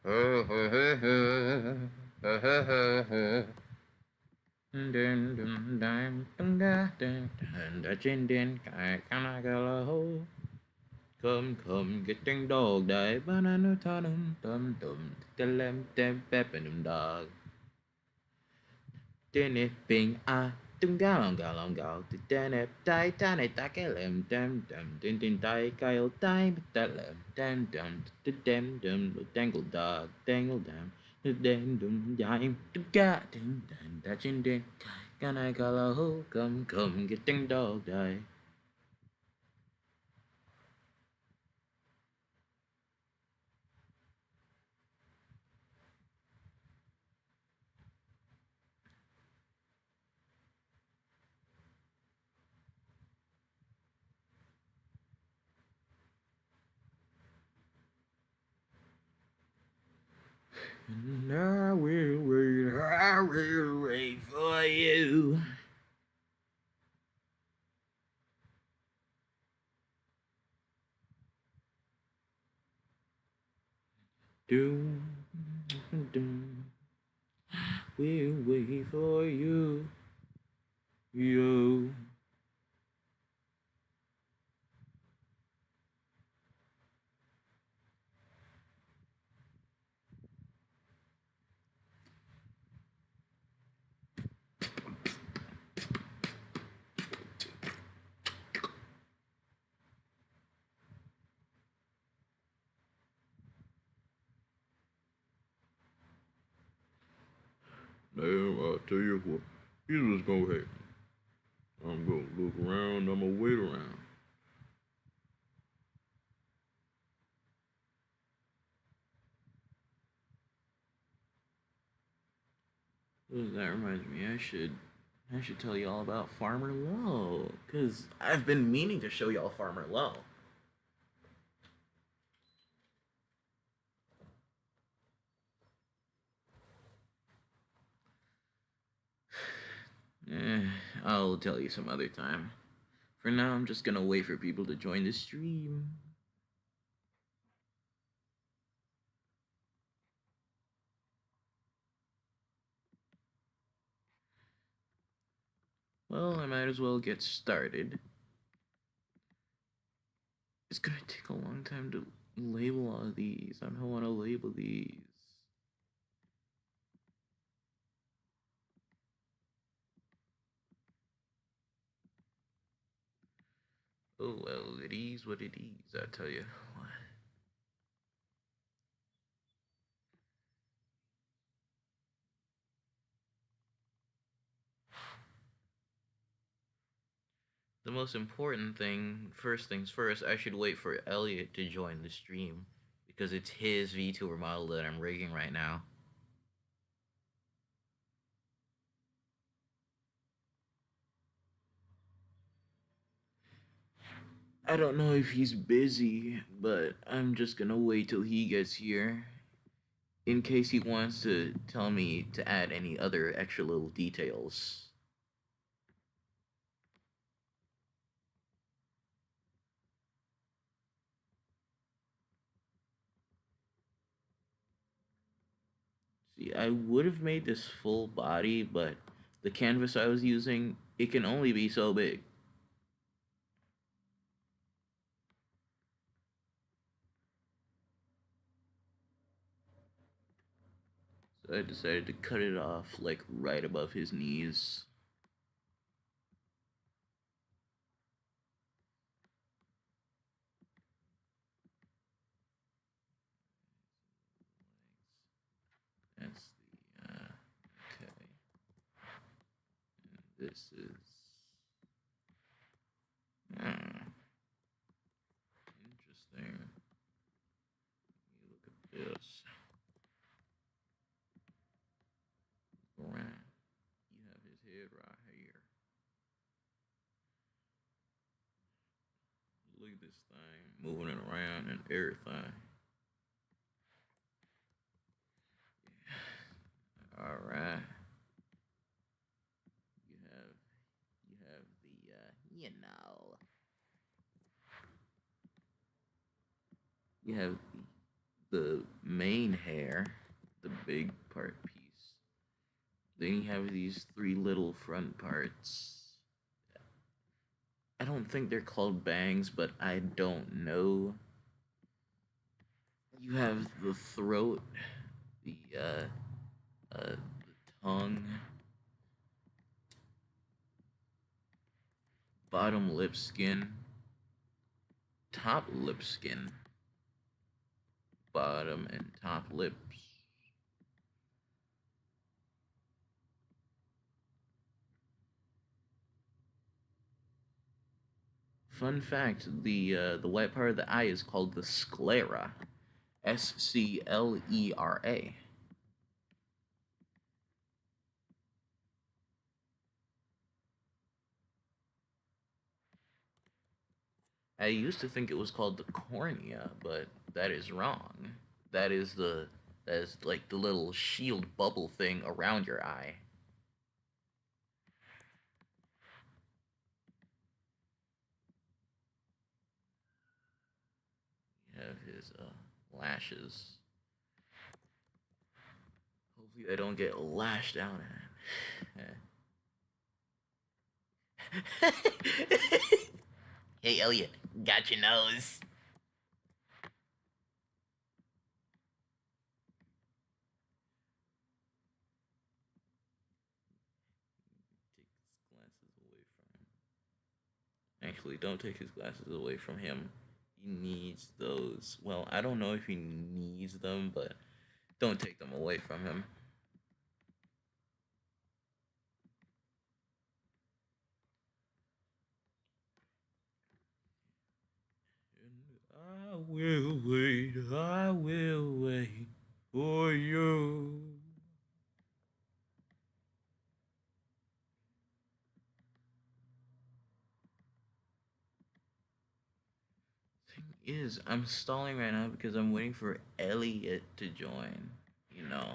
Come, get ding dog, die, banana tonum, tem pepinum dog. Denip bing tung galong gal, denip die, tane takelem, din die, kyle time, telem, dangle dog, dangle dam, dime, dachin din, gonna gala come, get ding dog, die. And I will wait for you. Doom, doom, we'll wait for you, yo. Now, I'll tell you what, here's what's gonna happen. I'm gonna look around, I'm gonna wait around. Ooh, that reminds me, I should tell you all about Farmer Low, cause I've been meaning to show y'all Farmer Low. Eh, I'll tell you some other time. For now, I'm just gonna wait for people to join the stream. Well, I might as well get started. It's gonna take a long time to label all of these. I don't want to label these. Oh well, it is what it is, I tell you. The most important thing, first things first, I should wait for Elliott to join the stream because it's his Vtuber model that I'm rigging right now. I don't know if he's busy, but I'm just gonna wait till he gets here in case he wants to tell me to add any other extra little details. See, I would have made this full body, but the canvas I was using, it can only be so big. So I decided to cut it off like right above his knees. That's the okay. And this is interesting. You look at this. Around. You have his head right here. Look at this thing moving it around and everything. All right. You have the you have the main hair, the big part piece. Then you have these three little front parts. I don't think they're called bangs, but I don't know. You have the throat, the tongue, bottom lip skin, top lip skin, bottom and top lips. Fun fact: the white part of the eye is called the sclera, Sclera. I used to think it was called the cornea, but that is wrong. That is the that is like the little shield bubble thing around your eye. You have his lashes. Hopefully, I don't get lashed out at. Hey, Elliott, got your nose. Take his glasses away from him. Actually, don't take his glasses away from him. He needs those. Well, I don't know if he needs them, but don't take them away from him. I will wait, I will wait for you. Thing is, I'm stalling right now because I'm waiting for Elliott to join. You know,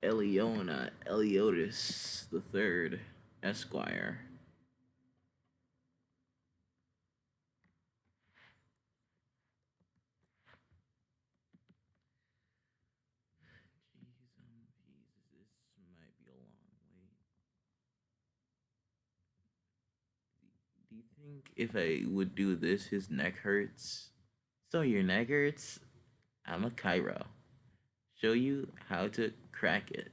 Eliona, Eliotis the Third, Esquire. Jeez, this might be a long wait. Do you think if I would do this, his neck hurts? So your neck hurts? I'm a Cairo. Show you how to crack it.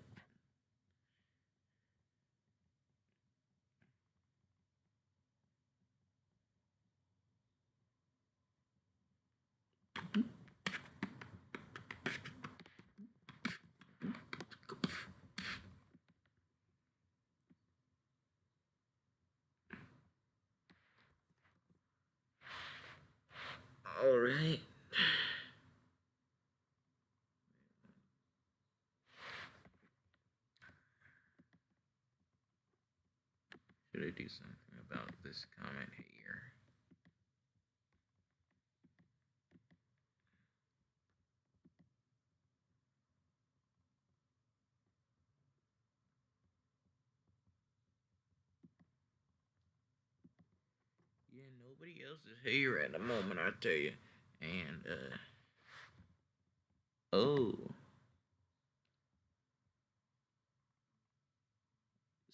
All right. Should I do something about this comment here? Yeah, nobody else is here at the moment, I tell you. And oh,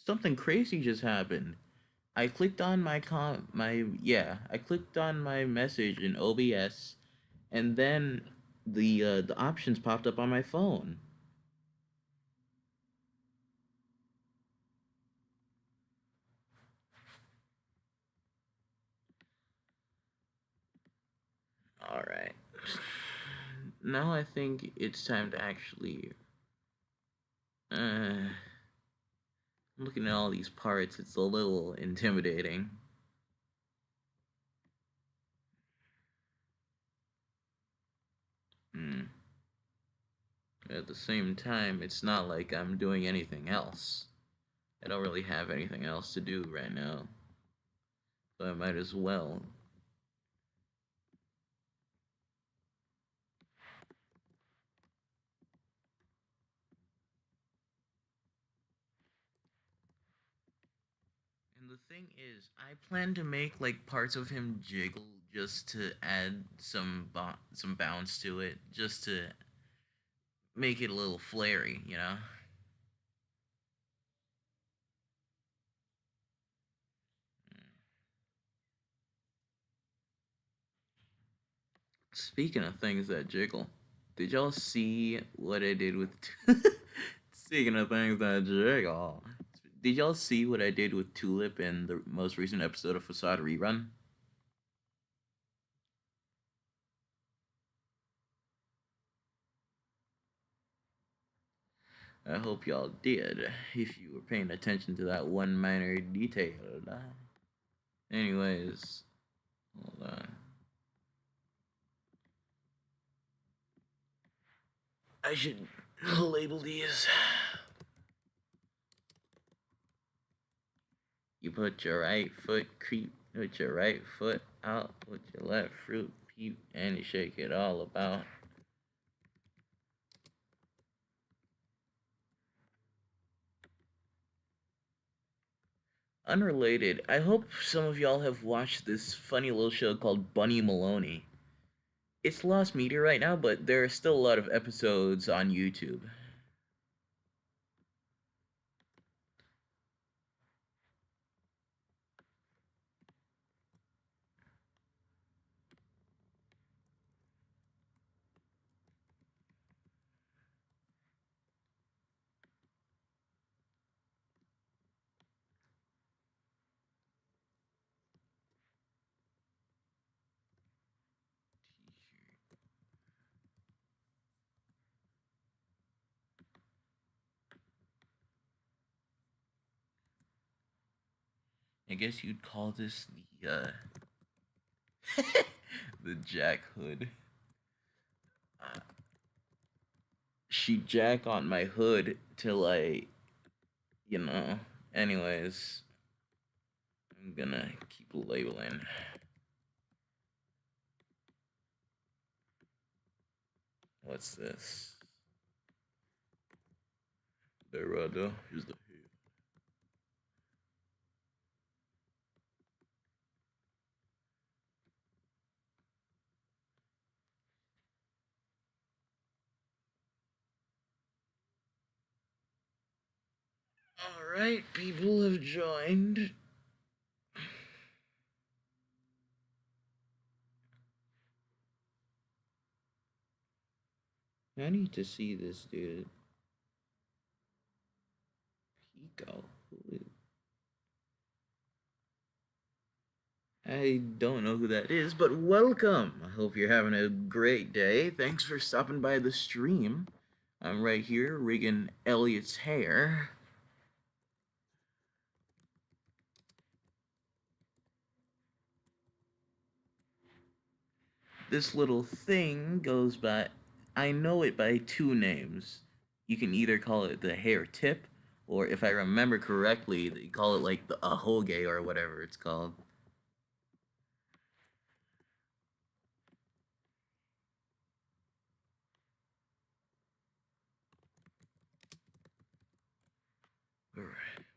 something crazy just happened. I clicked on I clicked on my message in OBS, and then the options popped up on my phone. All right. Now I think it's time to actually. Uh, Looking at all these parts, it's a little intimidating. Hmm. At the same time, it's not like I'm doing anything else. I don't really have anything else to do right now, so I might as well. And the thing is, I plan to make like parts of him jiggle just to add some bounce to it, just to make it a little flary, you know. Speaking of things that jiggle, did y'all see what I did with? Speaking of things that jiggle, did y'all see what I did with Tulip in the most recent episode of Facade Rerun? I hope y'all did, if you were paying attention to that one minor detail. Anyways, hold on. I should label these. You put your right foot creep, put your right foot out, put your left foot peep, and you shake it all about. Unrelated, I hope some of y'all have watched this funny little show called Bunny Maloney. It's lost media right now, but there are still a lot of episodes on YouTube. I guess you'd call this the Jack Hood. Uh, she jack on my hood till I, you know. Anyways, I'm gonna keep labeling. What's this? The rudder is the head. Alright, people have joined. I need to see this dude. Pico. I don't know who that is, but welcome. I hope you're having a great day. Thanks for stopping by the stream. I'm right here rigging Elliott's hair. This little thing goes by, I know it by two names. You can either call it the hair tip, or if I remember correctly, they call it like the ahoge or whatever it's called.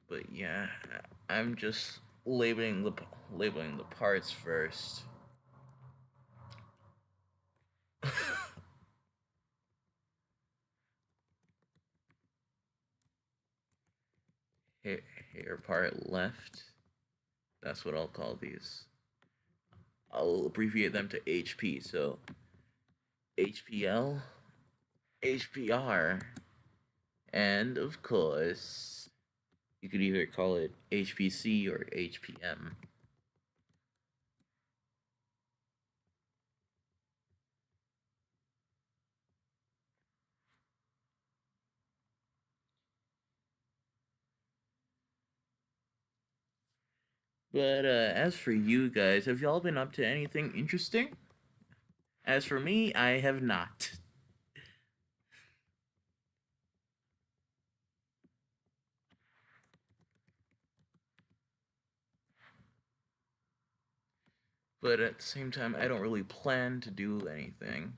But yeah, I'm just labeling the parts first. hair, hair part left. That's what I'll call these. I'll abbreviate them to HP. So HPL, HPR, and of course, you could either call it HPC or HPM. But as for you guys, have y'all been up to anything interesting? As for me, I have not. But at the same time, I don't really plan to do anything.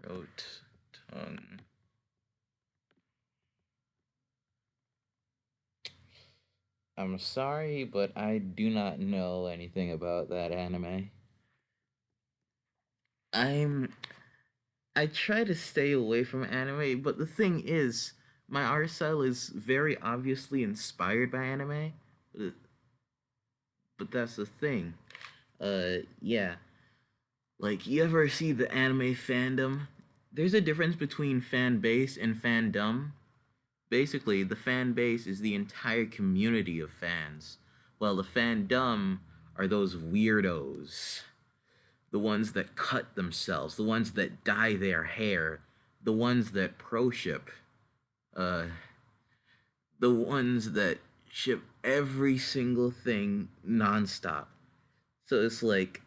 Throat, tongue. I'm sorry, but I do not know anything about that anime. I'm I try to stay away from anime, but the thing is, my art style is very obviously inspired by anime. But but that's the thing. Yeah. Like, you ever see the anime fandom? There's a difference between fan base and fandom. Basically, the fan base is the entire community of fans, while the fandom are those weirdos. The ones that cut themselves, the ones that dye their hair, the ones that pro ship, uh, the ones that ship every single thing nonstop. So it's like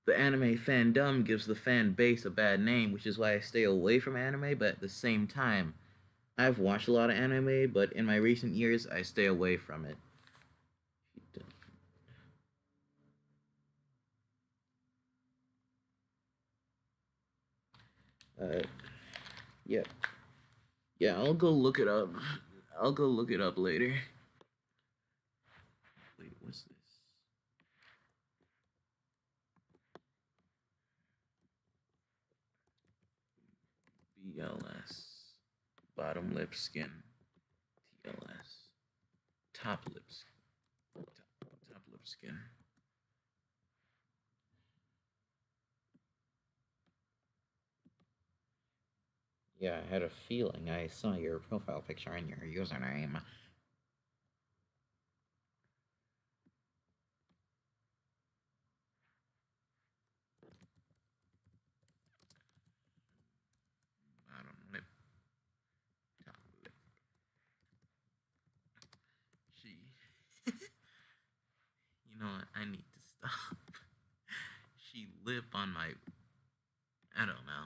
the anime fandom gives the fan base a bad name, which is why I stay away from anime, but at the same time, I've watched a lot of anime, but in my recent years, I stay away from it. Uh, yeah, yeah, I'll go look it up. I'll go look it up later. Wait, what's this? BLS. Bottom lip skin. TLS. Top lips. Top lip skin. Yeah, I had a feeling I saw your profile picture and your username. Bottom lip. Top lip. She. You know what? I need to stop. She lip on my. I don't know.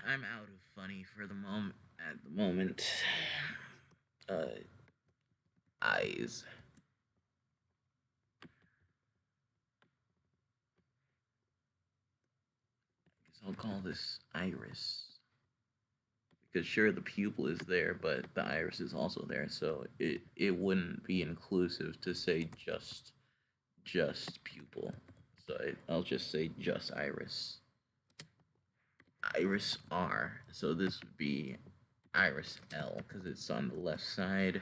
I'm out of funny for the moment. At the moment, uh, eyes. I guess I'll call this iris because sure the pupil is there, but the iris is also there, so it wouldn't be inclusive to say just pupil. So I'll just say just iris. Iris R. So this would be iris L because it's on the left side.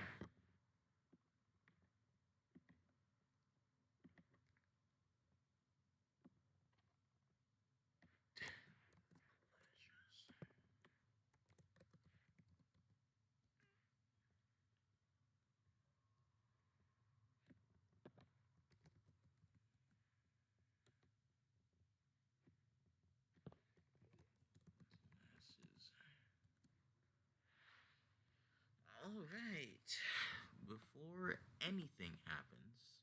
All right. Before anything happens,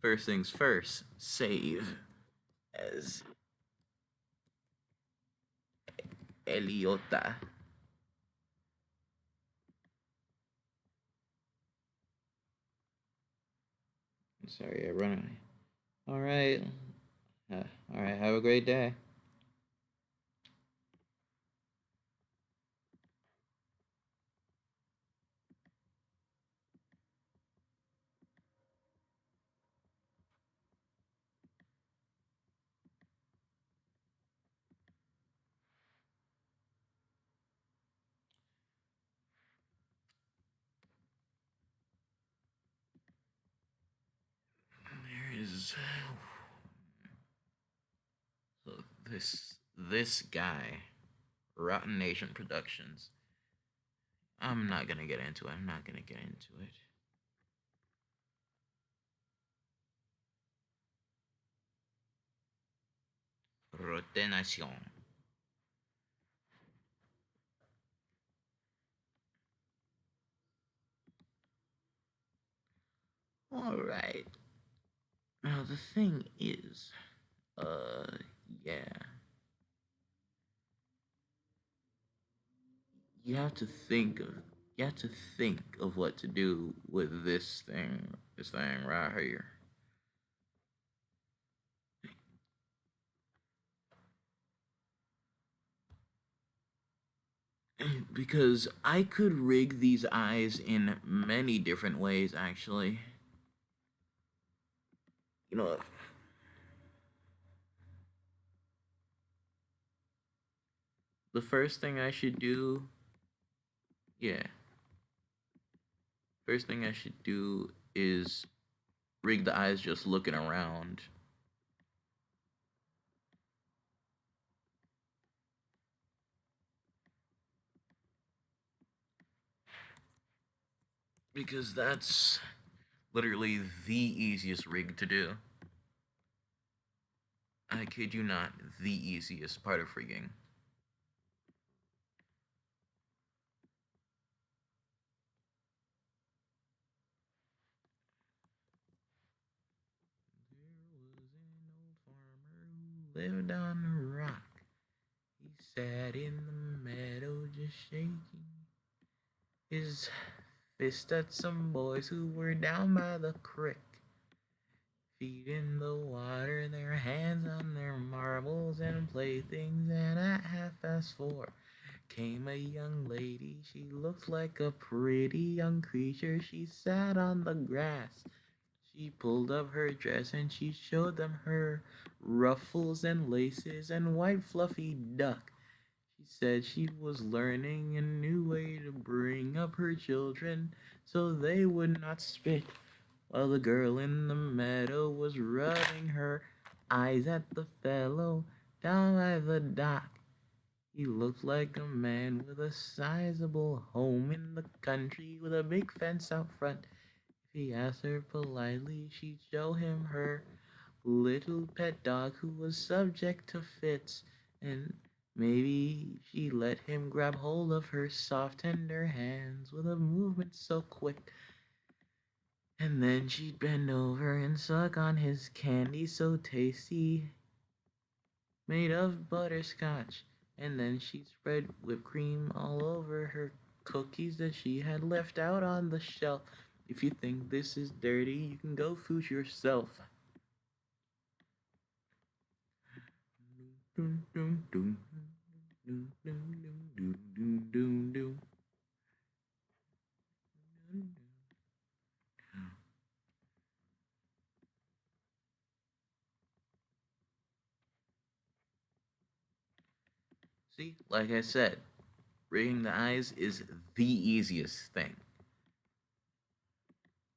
first things first, save as Elliota. I'm sorry, I run out. All right. All right. Have a great day. There is so this guy, Rotten Nation Productions. I'm not gonna get into it. I'm not gonna get into it. Rotenation. All right. Now the thing is, yeah, you have to think of you have to think of what to do with this thing right here. Because I could rig these eyes in many different ways, actually. You know, the first thing I should do, yeah, first thing I should do is rig the eyes just looking around. Because that's literally the easiest rig to do. I kid you not, the easiest part of rigging. There was an old farmer who lived on a rock. He sat in the meadow just shaking his fist at some boys who were down by the creek, feeding the water, their hands on their marbles and playthings. And at 4:30 came a young lady. She looked like a pretty young creature. She sat on the grass. She pulled up her dress and she showed them her ruffles and laces and white fluffy duck. She said she was learning a new way to bring up her children so they would not spit, while the girl in the meadow was rubbing her eyes at the fellow down by the dock. He looked like a man with a sizable home in the country with a big fence out front. If he asked her politely, she'd show him her little pet dog who was subject to fits, and maybe she let him grab hold of her soft, tender hands with a movement so quick. And then she'd bend over and suck on his candy so tasty, made of butterscotch. And then she'd spread whipped cream all over her cookies that she had left out on the shelf. If you think this is dirty, you can go food yourself. See, like I said, rigging the eyes is the easiest thing.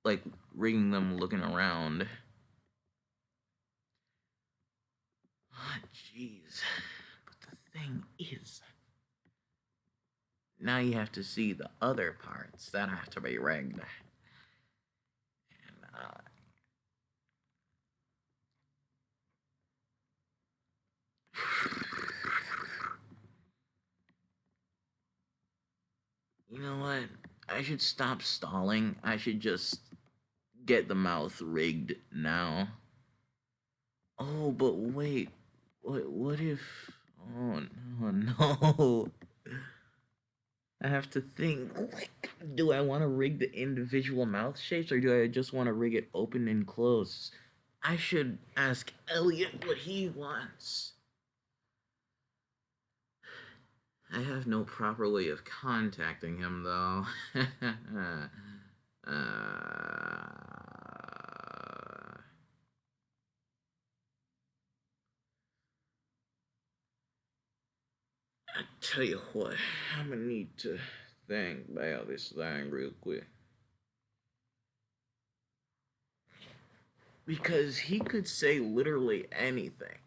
Like rigging them looking around. Ah, jeez. But the thing is, now you have to see the other parts that have to be rigged. And, you know what? I should stop stalling. I should just get the mouth rigged now. Oh, but wait. What if. Oh, no, no. I have to think. Like, do I want to rig the individual mouth shapes or do I just want to rig it open and close? I should ask Elliott what he wants. I have no proper way of contacting him, though. uh, I tell you what, I'm gonna need to think about this thing real quick. Because he could say literally anything.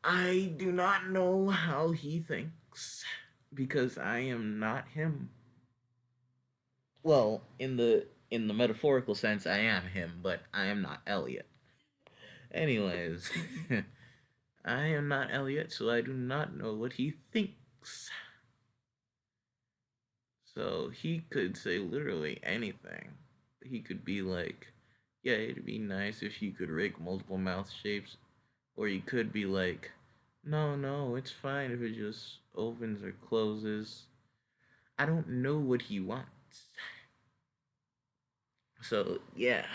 I do not know how he thinks because I am not him. Well, in the metaphorical sense, I am him, but I am not Elliot. Anyways, I am not Elliot, so I do not know what he thinks. So he could say literally anything. He could be like, yeah, it'd be nice if you could rig multiple mouth shapes. Or he could be like, no, no, it's fine if it just opens or closes. I don't know what he wants. So, yeah.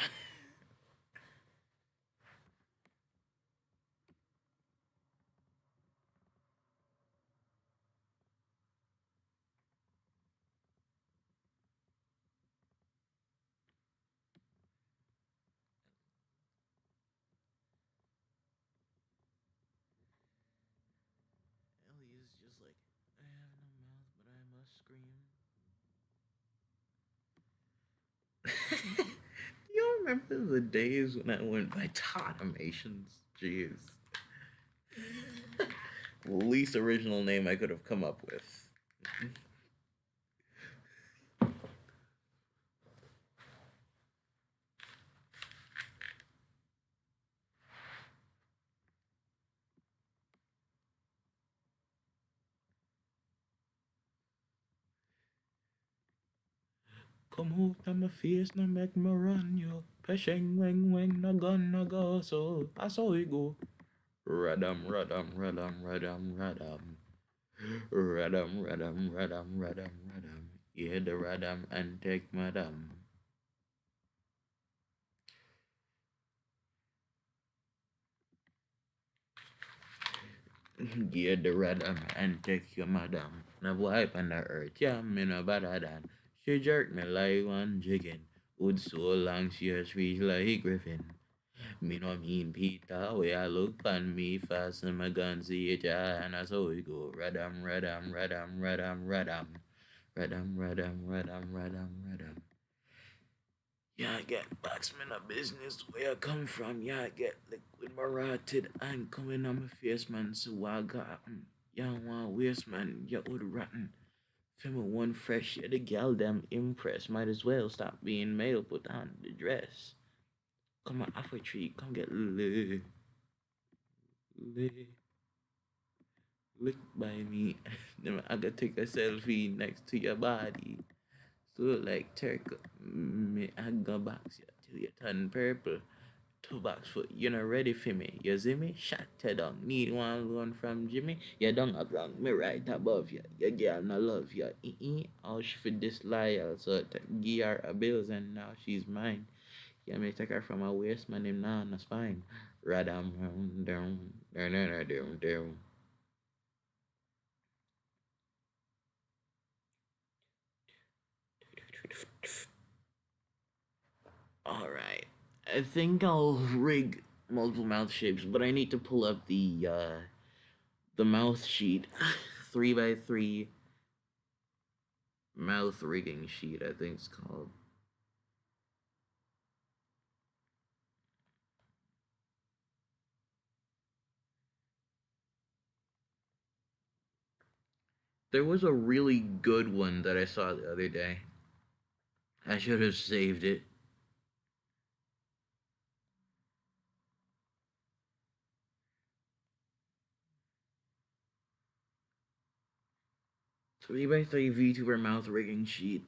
like, I have no mouth, but I must scream. Do you remember the days when I went by Automations? Jeez. Least original name I could have come up with. Come out of my face, no make me run you. Pesheng weng weng, no gun, no go, so I saw it go. Radam, radam, radam, radam, radam. Radam, radam, radam, radam, radam. Yeah, the radam and take madam. Yeah, the radam and take your madam. Now wipe on the earth, yeah, me no better than. She jerked me like one chicken. Would so long she a speech like Griffin. Me no mean Peter, way I look on me fast and my gun see it, yeah, and that's how we go. Radam, radam, radam, radam, radam. Radam, radam, radam, radam, radam. Yeah, I get backsman of business where I come from. Yeah, I get liquid marated and coming on my face, man. So I got, yeah, one waste, man. Yeah, would rotten. Film one fresh, yeah, the gal damn impressed. Might as well stop being male, put on the dress. Come on, off a tree, come get lit. Licked by me. Then I gotta take a selfie next to your body. So like turk me I go box you till you turn purple. Two box foot, you not ready for me. You see me? Shot head down. Need one loan from Jimmy. You don't around me right above you. Your girl no love you. All she for disloyal. So give her a bills and now she's mine. Yeah, me take her from a waist man him now that's fine. Radam down down down down. Alright. I think I'll rig multiple mouth shapes, but I need to pull up the mouth sheet. 3x3 mouth rigging sheet, I think it's called. There was a really good one that I saw the other day. I should have saved it. Three by three VTuber mouth rigging sheet.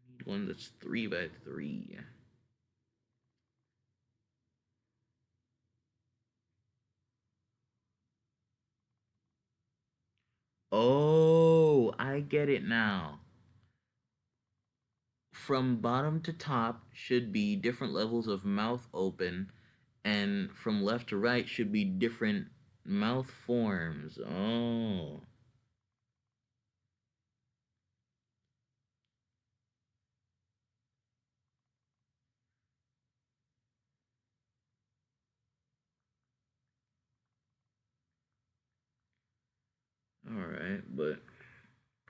I need one that's 3x3. Oh, I get it now. From bottom to top should be different levels of mouth open, and from left to right should be different mouth forms. Oh. Alright, but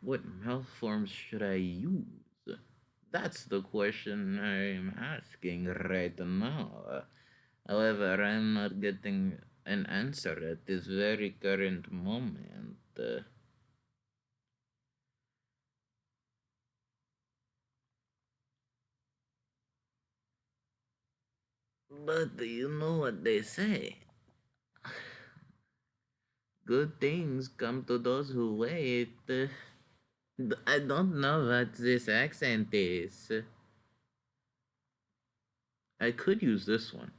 what mouth forms should I use? That's the question I'm asking right now. However, I'm not getting an answer at this very current moment. But you know what they say? Good things come to those who wait. I don't know what this accent is. I could use this one.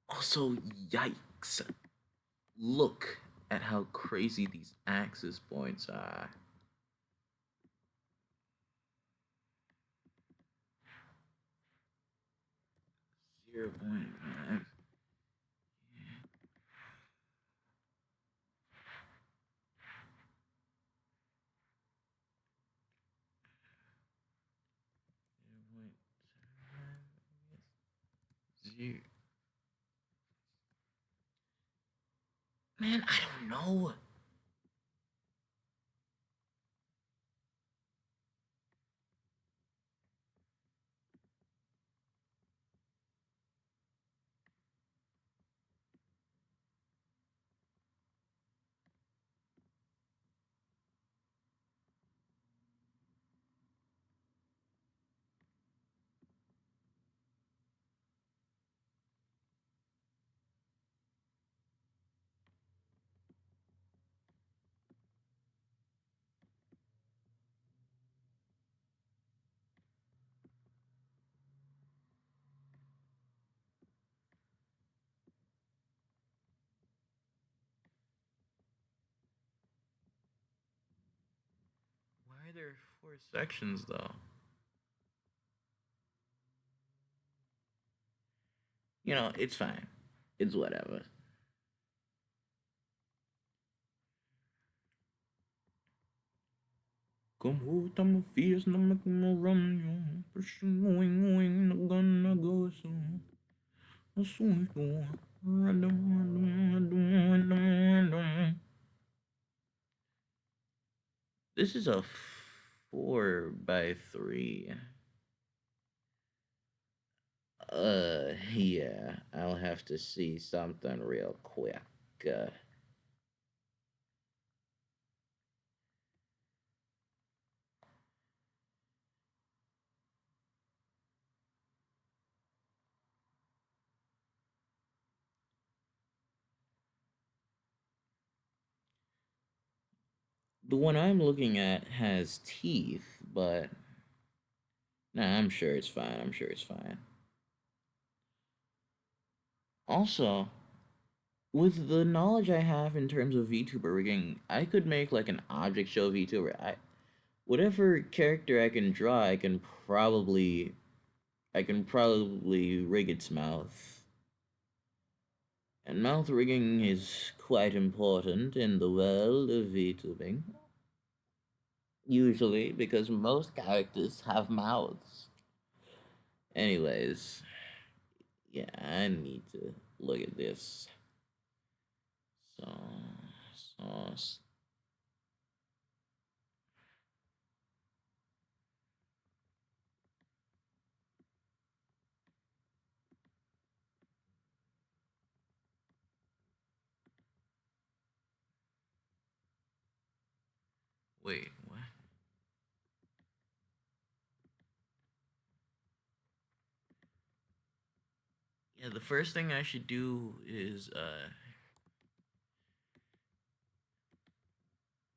Also, yikes. Look at how crazy these axis points are. 0.5. Zero. Man, I don't know. Why are there four sections though? You know, it's fine. It's whatever. Come hold on my fears, no make me run you. Pushing, going, not gonna go soon. A sweet boy. This is a 4 by 3. Yeah, I'll have to see something real quick. Uh, the one I'm looking at has teeth, but nah, I'm sure it's fine. I'm sure it's fine. Also, with the knowledge I have in terms of VTuber rigging, I could make like an object show VTuber. Whatever character I can draw, I can probably rig its mouth. And mouth rigging is quite important in the world of VTubing. Usually, because most characters have mouths. Anyways, yeah, I need to look at this. So, so wait, what? Yeah, the first thing I should do is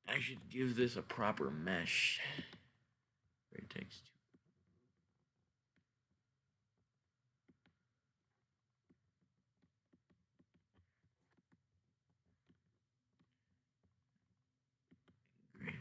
I should give this a proper mesh. Vertex 2. Great.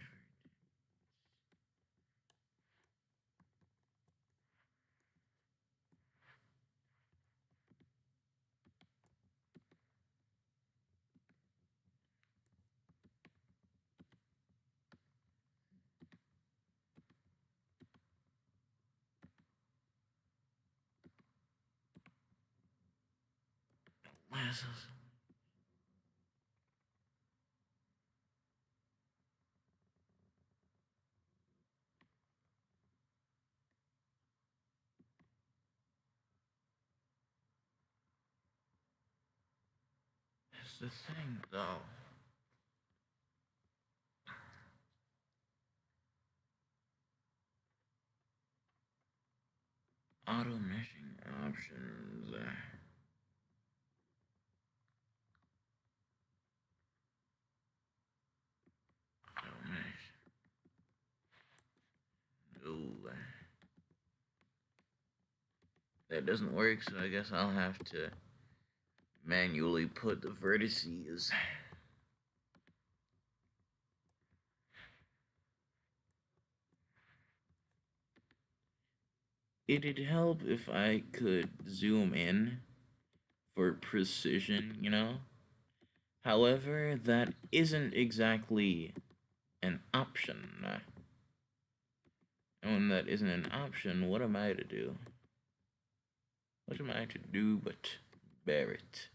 That's the thing, though. Auto meshing options. Auto mesh. Ooh, that doesn't work, so I guess I'll have to manually put the vertices. It'd help if I could zoom in for precision, you know? However, that isn't exactly an option. And when that isn't an option, what am I to do? What am I to do but bear it?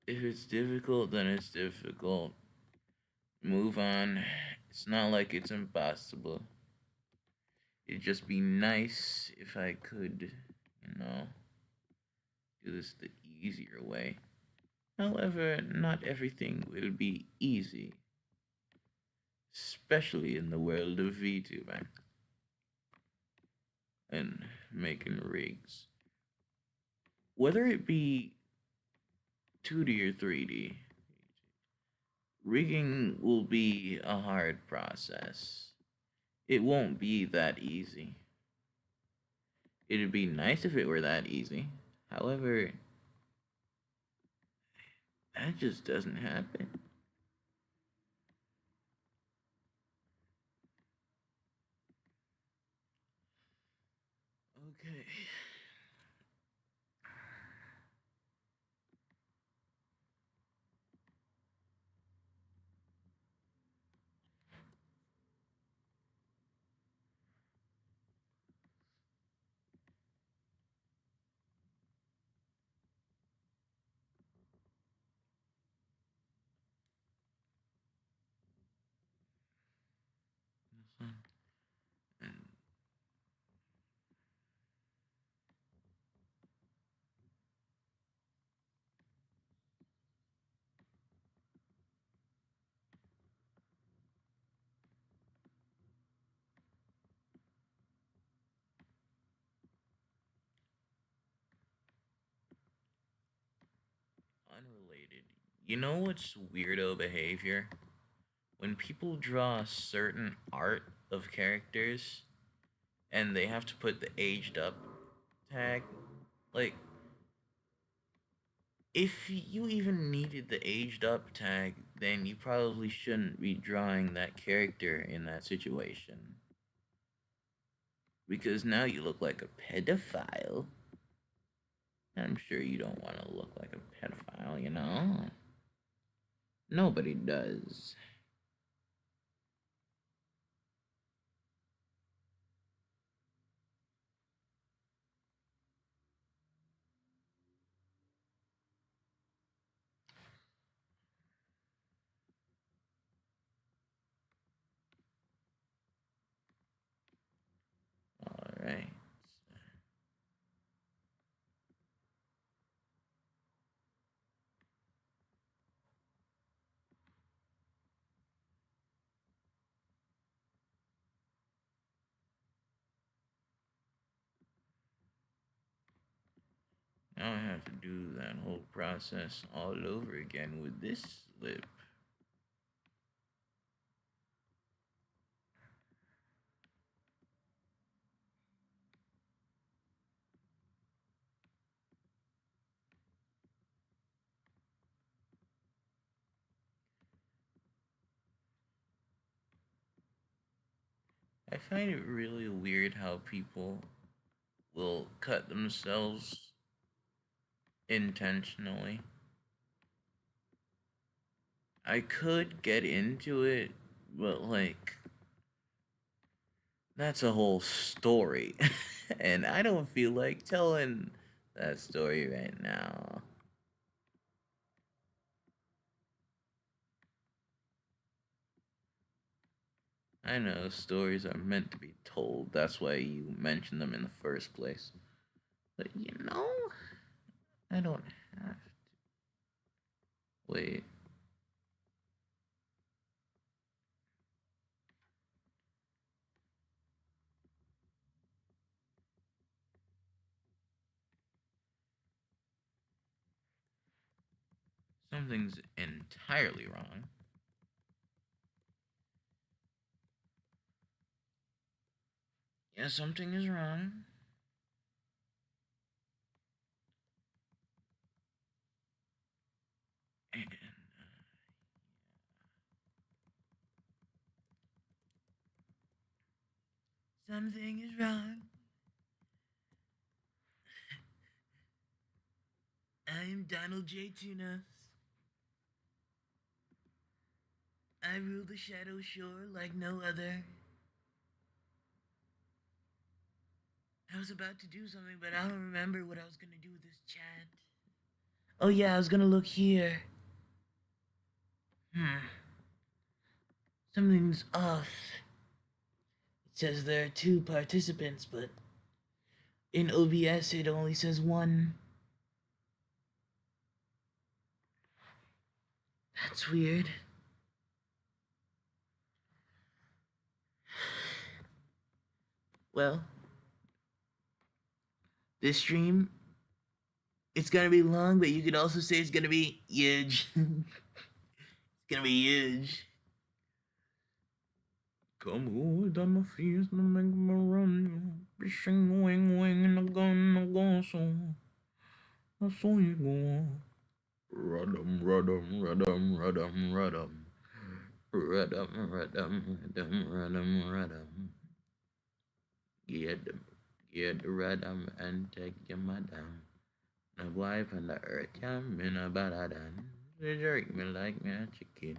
If it's difficult, then it's difficult. Move on. It's not like it's impossible. It'd just be nice if I could, do this the easier way. However, not everything will be easy, especially in the world of VTuber and making rigs. Whether it be 2D or 3D, rigging will be a hard process. It won't be that easy. It'd be nice if it were that easy. However, that just doesn't happen. Okay. And unrelated. You know what's weirdo behavior? When people draw certain art of characters and they have to put the aged up tag, like, if you even needed the aged up tag, then you probably shouldn't be drawing that character in that situation. Because now you look like a pedophile. I'm sure you don't want to look like a pedophile, you know? Nobody does. Alright. Now I have to do that whole process all over again with this lip. I find it really weird how people will cut themselves intentionally. I could get into it, but like, that's a whole story. And I don't feel like telling that story right now. I know stories are meant to be told. That's why you mentioned them in the first place. But I don't have to. Wait, something's entirely wrong. Yeah, something is wrong. And Something is wrong. I am Donald J. Tunas. I rule the Shadow Shore like no other. I was about to do something, but I don't remember what I was gonna do with this chat. Oh yeah, I was gonna look here. Something's off. It says there are 2 participants, but in OBS it only says 1. That's weird. Well, this stream, it's gonna be long, but you could also say it's gonna be huge. It's gonna be huge. Come on, down my feet, no make me run. Bishing wing wing and a gun so. I saw you go. Rudum, rudum, rudum, rudum, rudum. Rudum, rudum, rudum, rudum, rudum. Get the rudum and take your madam. The wife and the earth, I'm in a baladan. They jerk me like me a chicken.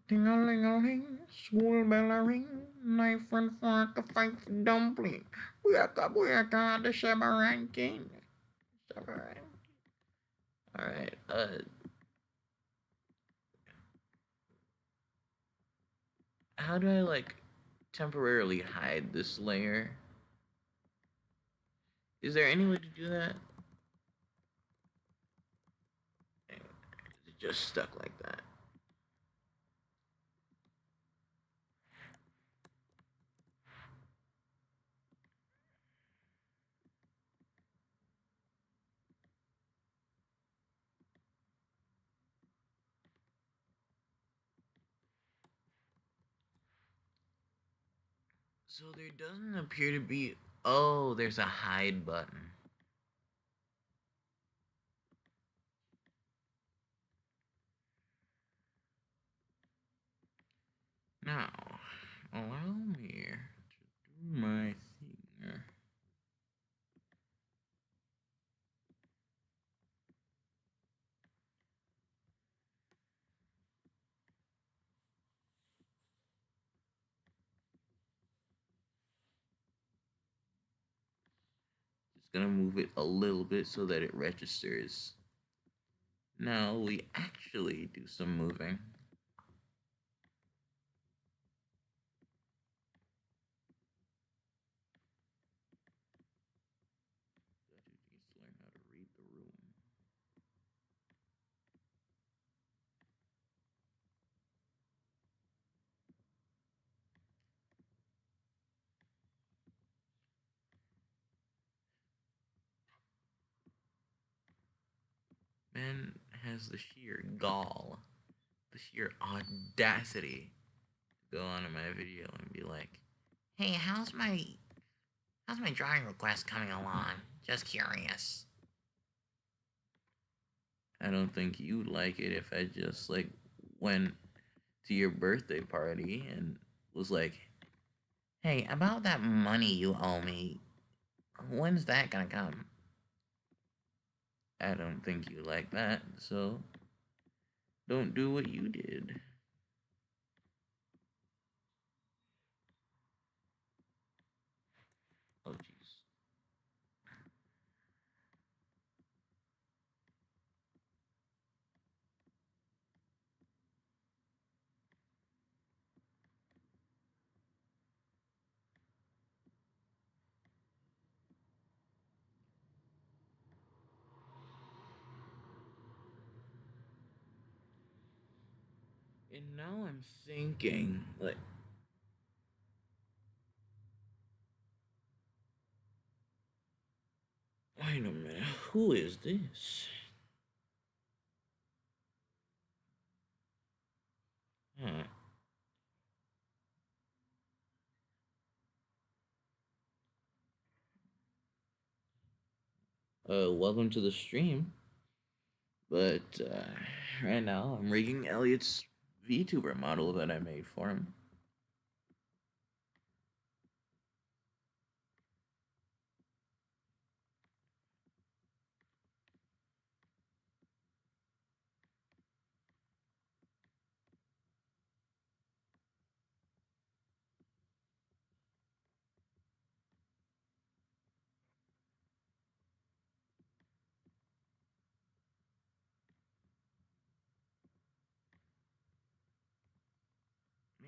Ting-a-ling-a-ling, school bell a ring, knife and fork a fight for dumpling. Booyaka, the Shabaran King. Shabaran. Alright, how do I, like, temporarily hide this layer? Is there any way to do that? Is it just stuck like that? So there doesn't appear to be... Oh, there's a hide button. Now, allow me to do my thing. Just gonna move it a little bit so that it registers. Now we actually do some moving. Needs to learn how to read the room. Man has the sheer gall, the sheer audacity to go onto my video and be like, "Hey, how's my drawing request coming along? Just curious." I don't think you'd like it if I just like went to your birthday party and was like, "Hey, about that money you owe me, when's that gonna come?" I don't think you like that, so don't do what you did. Oh, jeez. And now I'm thinking, like, wait a minute, who is this? Huh. Welcome to the stream. But right now I'm rigging Elliott's Vtuber model that I made for him.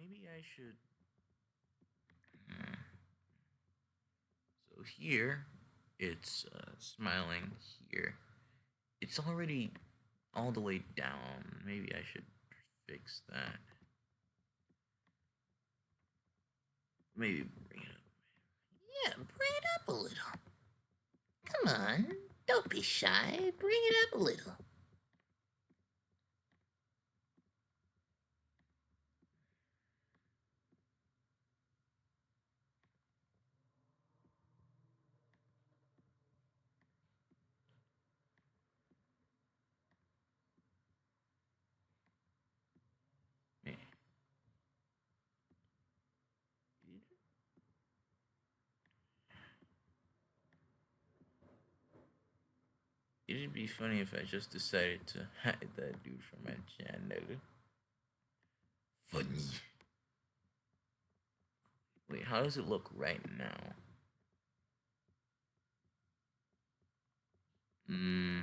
maybe I should. Hmm. So here, it's smiling. Here, it's already all the way down. Maybe I should fix that. Maybe bring it up. Yeah, bring it up a little. Come on, don't be shy. Bring it up a little. Man, it'd be funny if I just decided to hide that dude from my channel. Funny. Wait, how does it look right now? Hmm.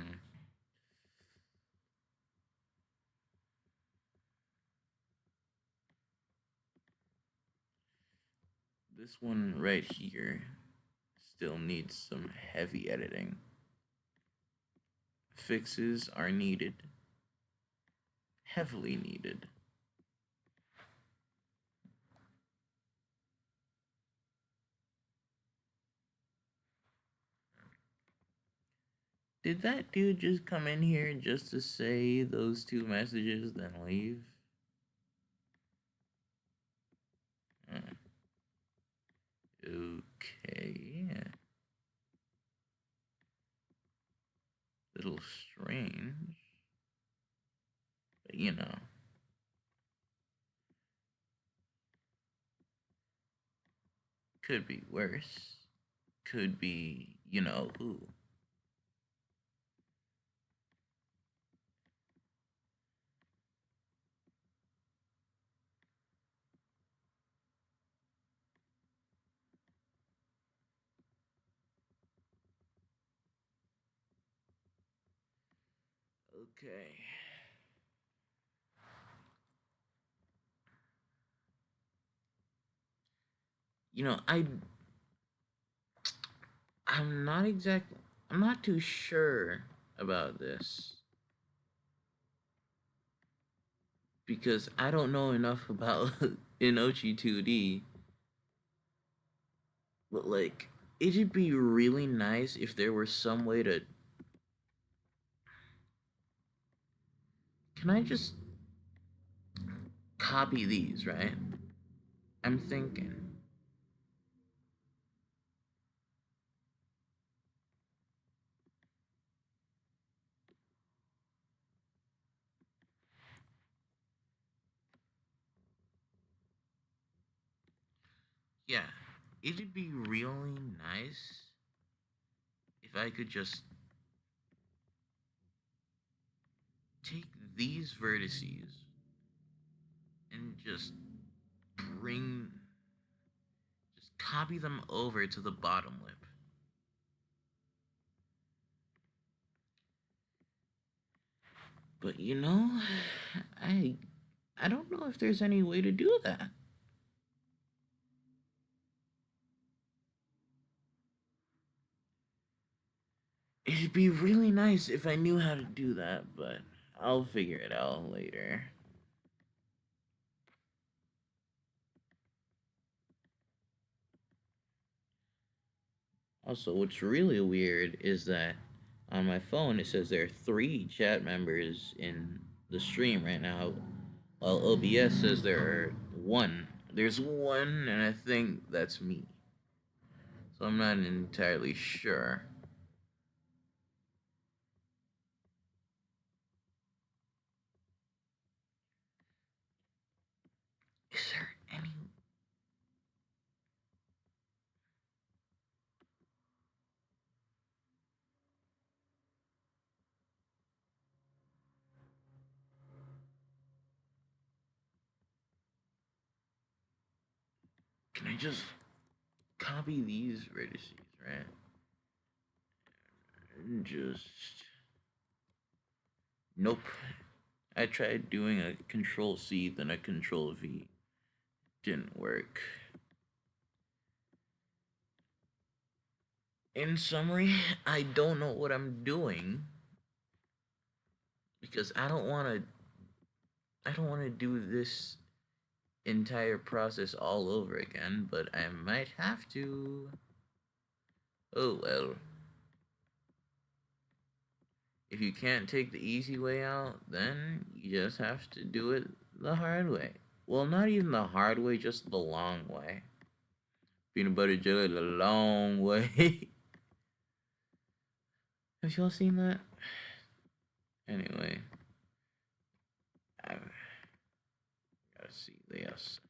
This one right here still needs some heavy editing. Fixes are needed. Heavily needed. Did that dude just come in here just to say those two messages, then leave? Uh, okay. Little strange. But you know. Could be worse. Could be, you know, who. Okay. You know, I'm not too sure about this because I don't know enough about Inochi 2D. But like it'd be really nice if there were some way to. Can I just copy these, right? I'm thinking. Yeah, it'd be really nice if I could just take these vertices and bring, just copy them over to the bottom lip. But you know, I I don't know if there's any way to do that. It'd be really nice if I knew how to do that, but I'll figure it out later. Also, what's really weird is that on my phone it says there are 3 chat members in the stream right now, while OBS says there are one. There's one, and I think that's me. So I'm not entirely sure. Is there any? Can I just copy these vertices, right? And just. Nope. I tried doing a Control C, then a Control V. didn't work. In summary, I don't know what I'm doing because I don't want to do this entire process all over again, but I might have to. Oh well. If you can't take the easy way out, then you just have to do it the hard way. Well, not even the hard way, just the long way. Peanut butter jelly the long way. Have y'all seen that? Anyway, I gotta see this.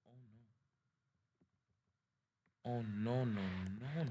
Oh no. Oh no no no no no.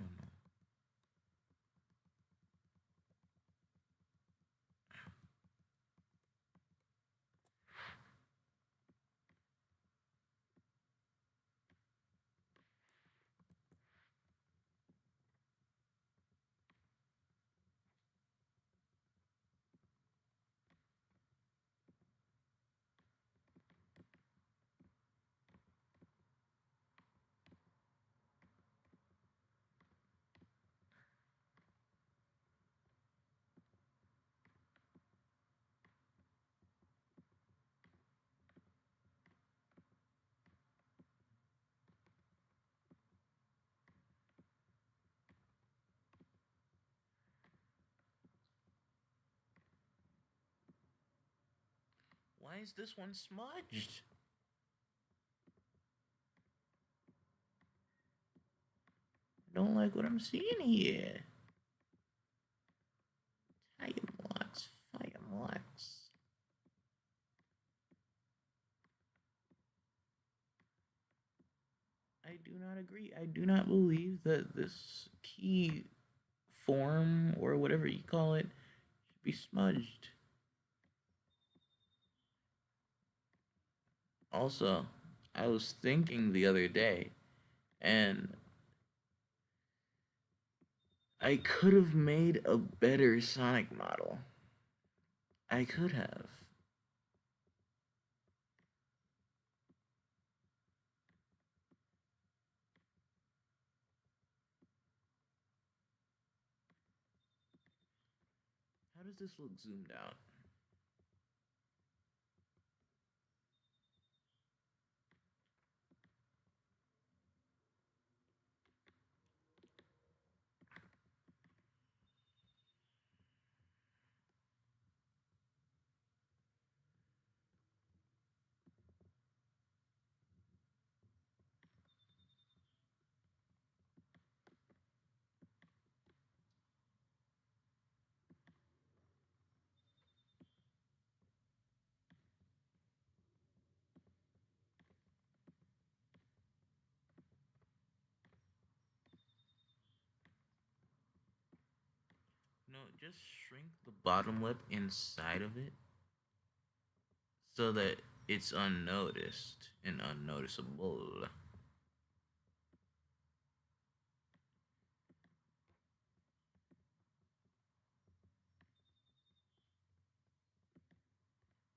Why is this one smudged? I don't like what I'm seeing here. Fireblocks, fireblocks. I do not agree. I do not believe that this key form or whatever you call it should be smudged. Also, I was thinking the other day, and I could have made a better Sonic model. I could have. How does this look zoomed out? No, just shrink the bottom lip inside of it so that it's unnoticed and unnoticeable.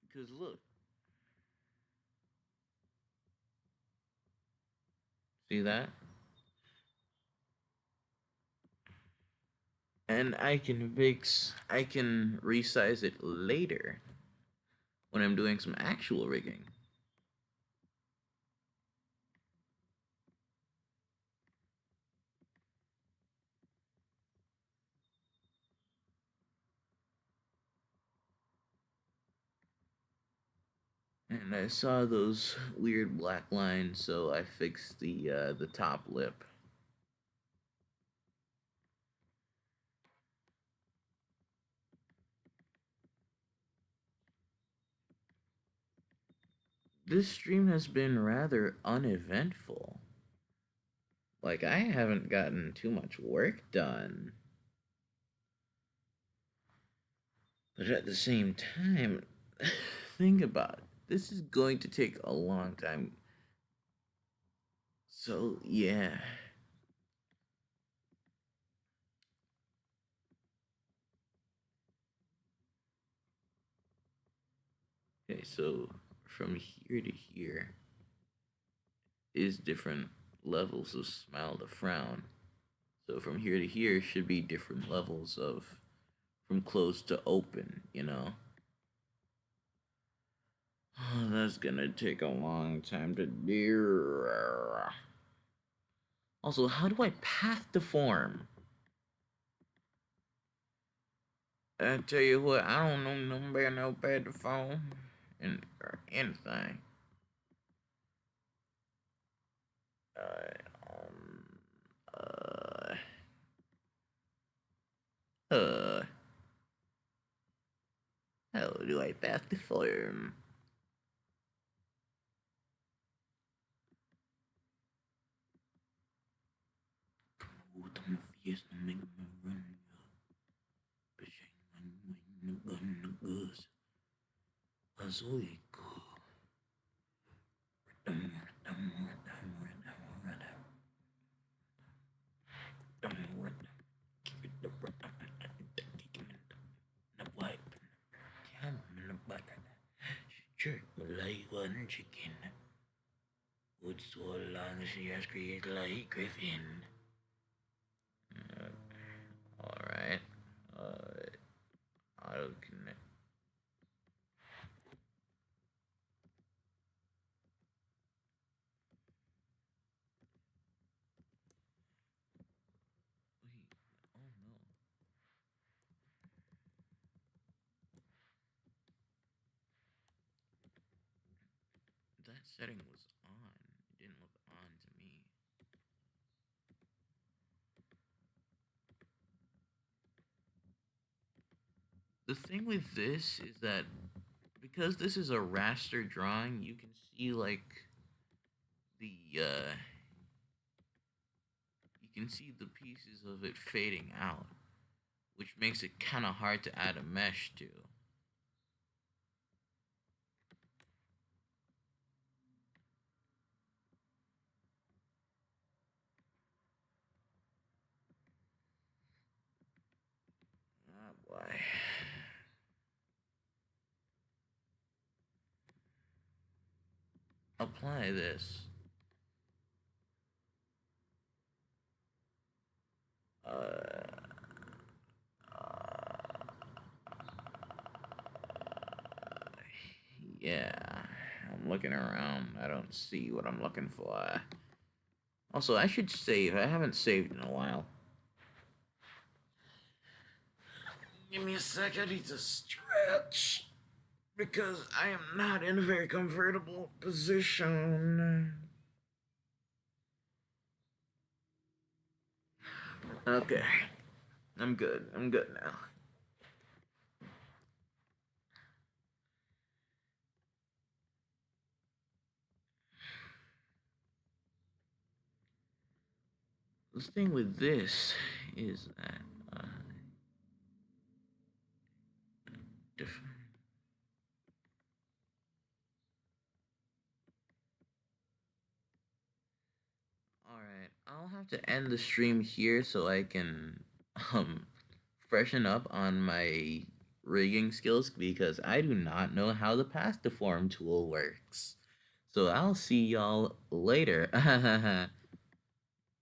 Because look, see that? And I can resize it later when I'm doing some actual rigging. And I saw those weird black lines, so I fixed the top lip. This stream has been rather uneventful. Like I haven't gotten too much work done. But at the same time, think about it. This is going to take a long time. So, yeah. so from here to here is different levels of smile to frown. So from here to here should be different levels of from closed to open, you know? Oh, that's gonna take a long time to do. Also, how do I path to form? I tell you what, I don't know nothing about no path to form and or anything. Uh, um, uh, uh, how do I path to form? Puta, my face na make me run. Bishing my gun, niggas. Azoy ko. Jerk malay one chicken. Would so long as you create like Griffin. Alright. I'll connect. Wait. Oh no. That setting was on. It didn't look on to me. The thing with this is that because this is a raster drawing, you can see like the you can see the pieces of it fading out, which makes it kind of hard to add a mesh to. Oh boy. Apply this. Uh, yeah. I'm looking around. I don't see what I'm looking for. Also, I should save. I haven't saved in a while. Give me a sec. I need to stretch because I am not in a very comfortable position. Okay. I'm good. I'm good now. The thing with this is that different. All right, I'll have to end the stream here so I can um freshen up on my rigging skills because I do not know how the path to form tool works. So I'll see y'all later.